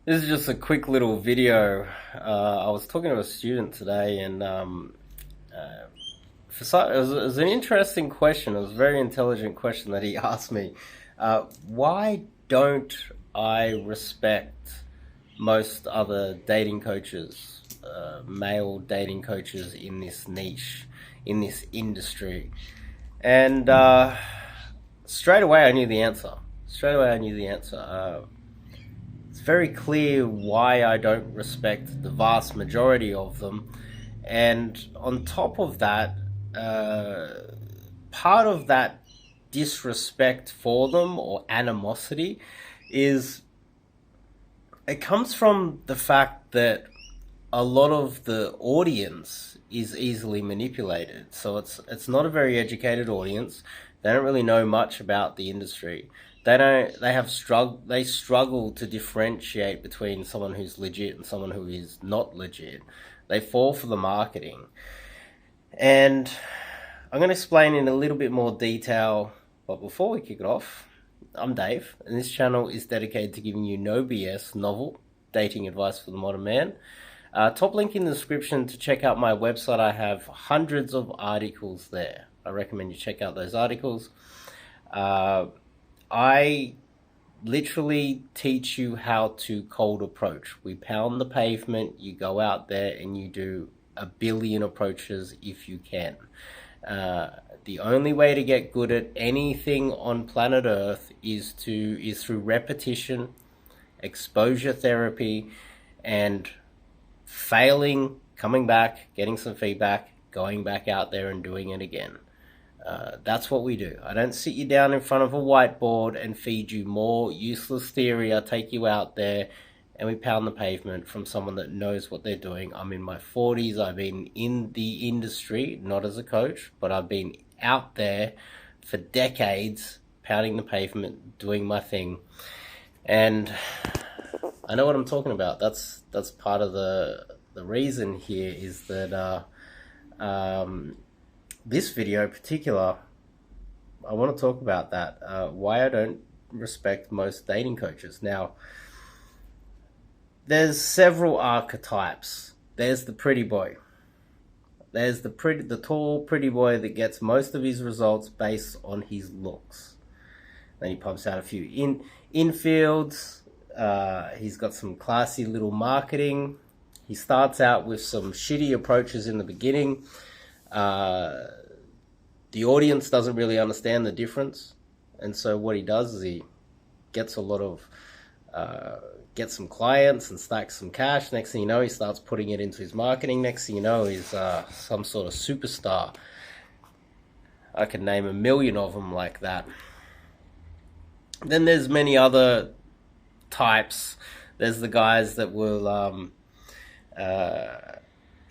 This is just a quick little video. I was talking to a student today, and it was an interesting question. It was a very intelligent question that he asked me. Why don't I respect most other dating coaches, male dating coaches in this niche, in this industry? And straight away, I knew the answer. Straight away, I knew the answer. It's very clear why I don't respect the vast majority of them. And on top of that, part of that disrespect for them or animosity is it comes from the fact that a lot of the audience is easily manipulated. So it's not a very educated audience. They don't really know much about the industry. They struggle to differentiate between someone who's legit and someone who is not legit. They fall for the marketing. And I'm going to explain in a little bit more detail, but before we kick it off, I'm Dave, and this channel is dedicated to giving you no BS, novel dating advice for the modern man. Top link in the description to check out my website. I have hundreds of articles there. I recommend you check out those articles. I literally teach you how to cold approach. We pound the pavement, you go out there and you do a billion approaches if you can. The only way to get good at anything on planet Earth is through repetition, exposure therapy, and failing, coming back, getting some feedback, going back out there and doing it again. That's what we do. I don't sit you down in front of a whiteboard and feed you more useless theory. I take you out there and we pound the pavement from someone that knows what they're doing. I'm in my 40s. I've been in the industry, not as a coach, but I've been out there for decades, pounding the pavement, doing my thing. And I know what I'm talking about. That's part of the reason here is that this video in particular, I want to talk about that. Why I don't respect most dating coaches. Now, there's several archetypes. There's the pretty boy. There's the tall, pretty boy that gets most of his results based on his looks. Then he pumps out a few infields. He's got some classy little marketing. He starts out with some shitty approaches in the beginning. The audience doesn't really understand the difference, and so what he does is he gets a lot of gets some clients and stacks some cash. Next thing you know, he starts putting it into his marketing. Next thing you know, he's some sort of superstar. I could name a million of them like that. Then there's many other types. There's the guys that will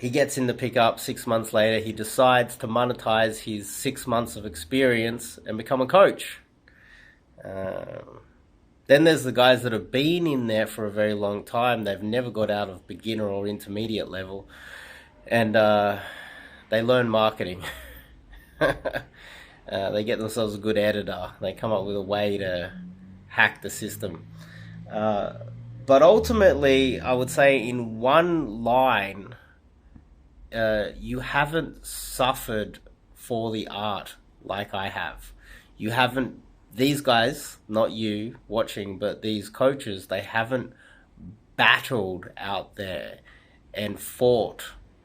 he gets in the pickup 6 months later. He decides to monetize his 6 months of experience and become a coach. Then there's the guys that have been in there for a very long time. They've never got out of beginner or intermediate level. And they learn marketing. They get themselves a good editor. They come up with a way to hack the system. But ultimately, I would say in one line, you haven't suffered for the art like I have. You haven't, these guys, not you watching, but these coaches, they haven't battled out there and fought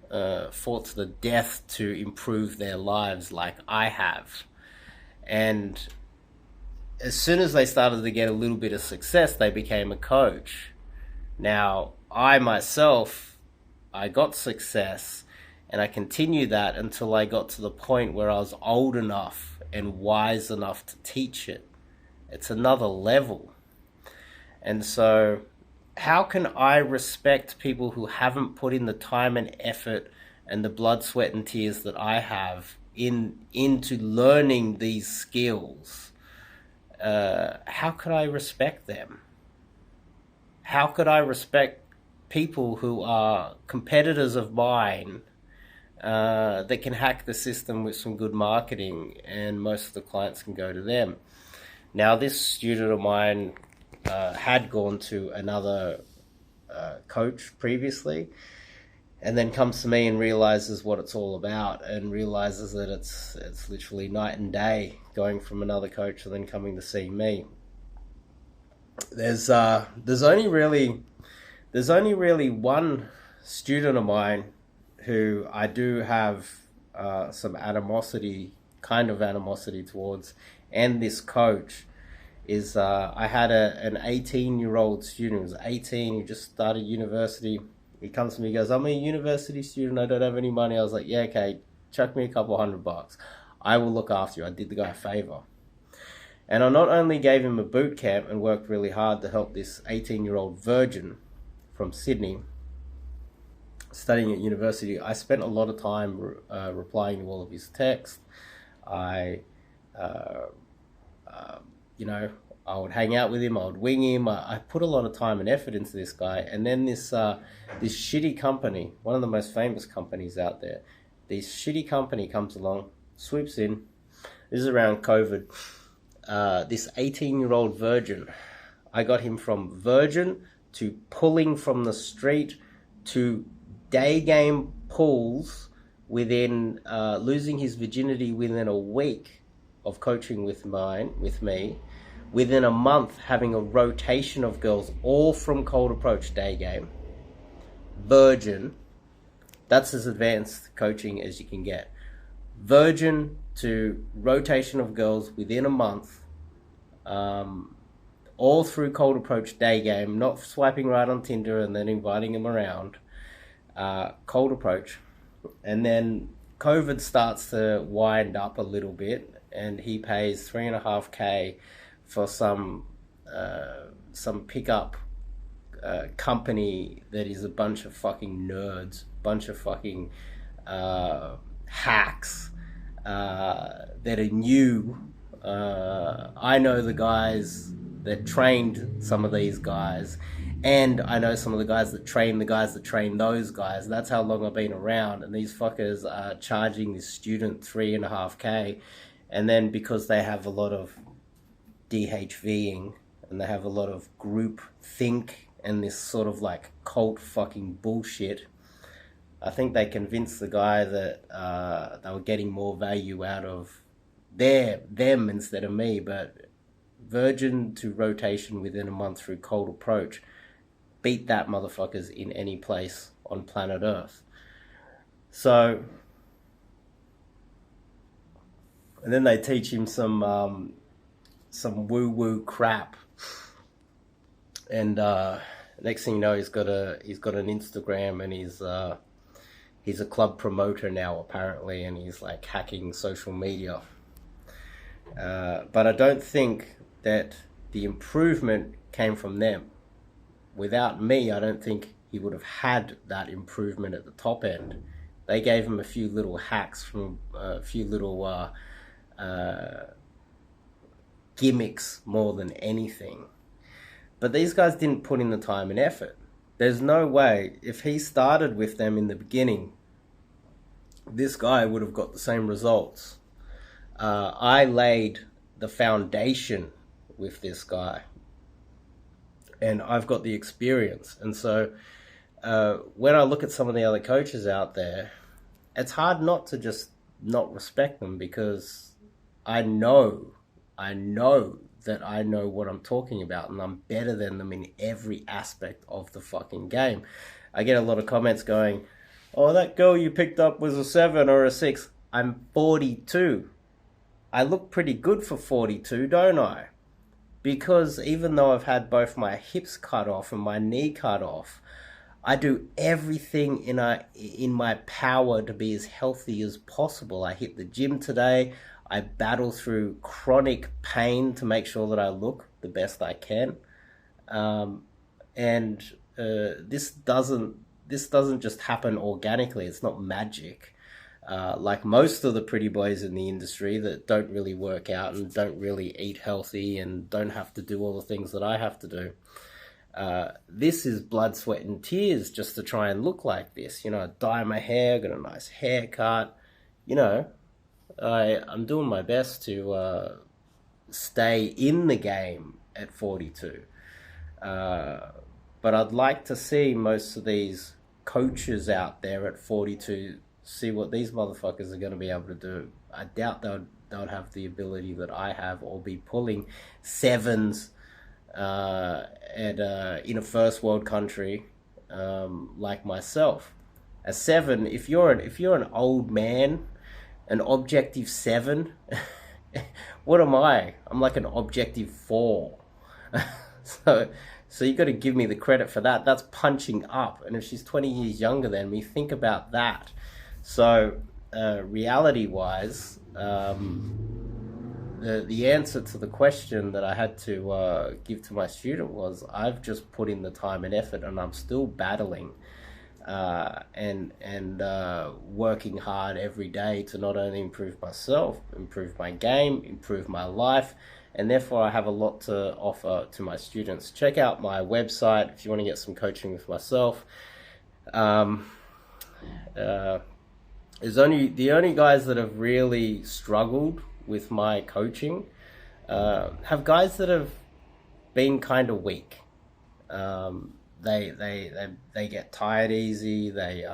to the death to improve their lives like I have. And as soon as they started to get a little bit of success, they became a coach. Now, I myself, I got success and I continued that until I got to the point where I was old enough and wise enough to teach it. It's another level. And so, how can I respect people who haven't put in the time and effort and the blood, sweat, and tears that I have into learning these skills? How could I respect them? How could I respect people who are competitors of mine that can hack the system with some good marketing and most of the clients can go to them? Now, this student of mine had gone to another coach previously, and then comes to me and realizes what it's all about, and realizes that it's literally night and day going from another coach and then coming to see me. There's only really one student of mine who I do have some kind of animosity towards, and this coach is I had an 18-year-old student who was 18, who just started university. He comes to me, he goes, I'm a university student, I don't have any money. I was like, yeah, okay, chuck me a couple $100. I will look after you. I did the guy a favor. And I not only gave him a boot camp and worked really hard to help this 18-year-old virgin from Sydney studying at university, I spent a lot of time replying to all of his texts. I would hang out with him, I would wing him. I put a lot of time and effort into this guy. And then this shitty company, one of the most famous companies out there, this shitty company comes along, swoops in. This is around COVID. This 18-year-old virgin, I got him from virgin to pulling from the street to day game pools within losing his virginity within a week of coaching with me, within a month having a rotation of girls, all from cold approach day game, virgin. That's as advanced coaching as you can get. Virgin to rotation of girls within a month, all through cold approach day game, not swiping right on Tinder and then inviting them around, cold approach. And then COVID starts to wind up a little bit, and he pays $3.5K for some pickup company that is a bunch of fucking nerds, bunch of fucking hacks that are new. I know the guys that trained some of these guys, and I know some of the guys that train those guys. That's how long I've been around, and these fuckers are charging this student $3.5K, and then because they have a lot of DHVing and they have a lot of group think and this sort of like cult fucking bullshit, I think they convinced the guy that they were getting more value out of them instead of me. But virgin to rotation within a month through cold approach, beat that motherfuckers in any place on planet Earth. So, and then they teach him some woo-woo crap, and next thing you know, he's got an Instagram, and he's a club promoter now apparently, and he's like hacking social media. But I don't think that the improvement came from them. Without me, I don't think he would have had that improvement at the top end. They gave him a few little hacks from a few little gimmicks more than anything. But these guys didn't put in the time and effort. There's no way, if he started with them in the beginning, this guy would have got the same results. I laid the foundation with this guy, and I've got the experience. And so when I look at some of the other coaches out there, it's hard not to just not respect them, because I know that I know what I'm talking about, and I'm better than them in every aspect of the fucking game. I get a lot of comments going, oh, that girl you picked up was a 7 or a 6. I'm 42. I look pretty good for 42, don't I? Because even though I've had both my hips cut off and my knee cut off, I do everything in my power to be as healthy as possible. I hit the gym today. I battle through chronic pain to make sure that I look the best I can. This doesn't just happen organically. It's not magic. Like most of the pretty boys in the industry that don't really work out and don't really eat healthy and don't have to do all the things that I have to do. This is blood, sweat, and tears just to try and look like this. You know, I dye my hair, got a nice haircut. You know, I'm doing my best to stay in the game at 42. But I'd like to see most of these coaches out there at 42 see what these motherfuckers are going to be able to do. I doubt they'll have the ability that I have, or be pulling sevens in a first world country like myself. A seven, if you're an old man, an objective seven, what am I? I'm like an objective 4. So you got to give me the credit for that. That's punching up. And if she's 20 years younger than me, think about that. So reality wise, the answer to the question that I had to give to my student was, I've just put in the time and effort, and I'm still battling and working hard every day to not only improve myself, improve my game, improve my life, and therefore I have a lot to offer to my students. Check out my website if you want to get some coaching with myself. The only guys that have really struggled with my coaching have guys that have been kind of weak. They get tired easy. They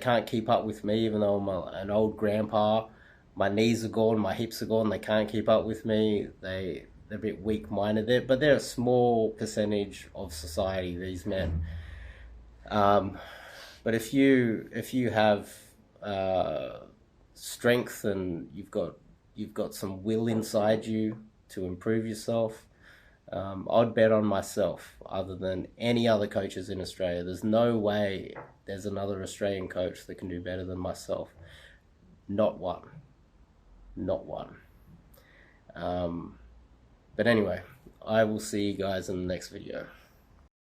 can't keep up with me, even though I'm an old grandpa. My knees are gone, my hips are gone. They can't keep up with me. They're a bit weak-minded there, but they're a small percentage of society, these men. But if you have strength, and you've got some will inside you to improve yourself, I'd bet on myself other than any other coaches in Australia. There's no way there's another Australian coach that can do better than myself. Not one. Not one. But anyway, I will see you guys in the next video.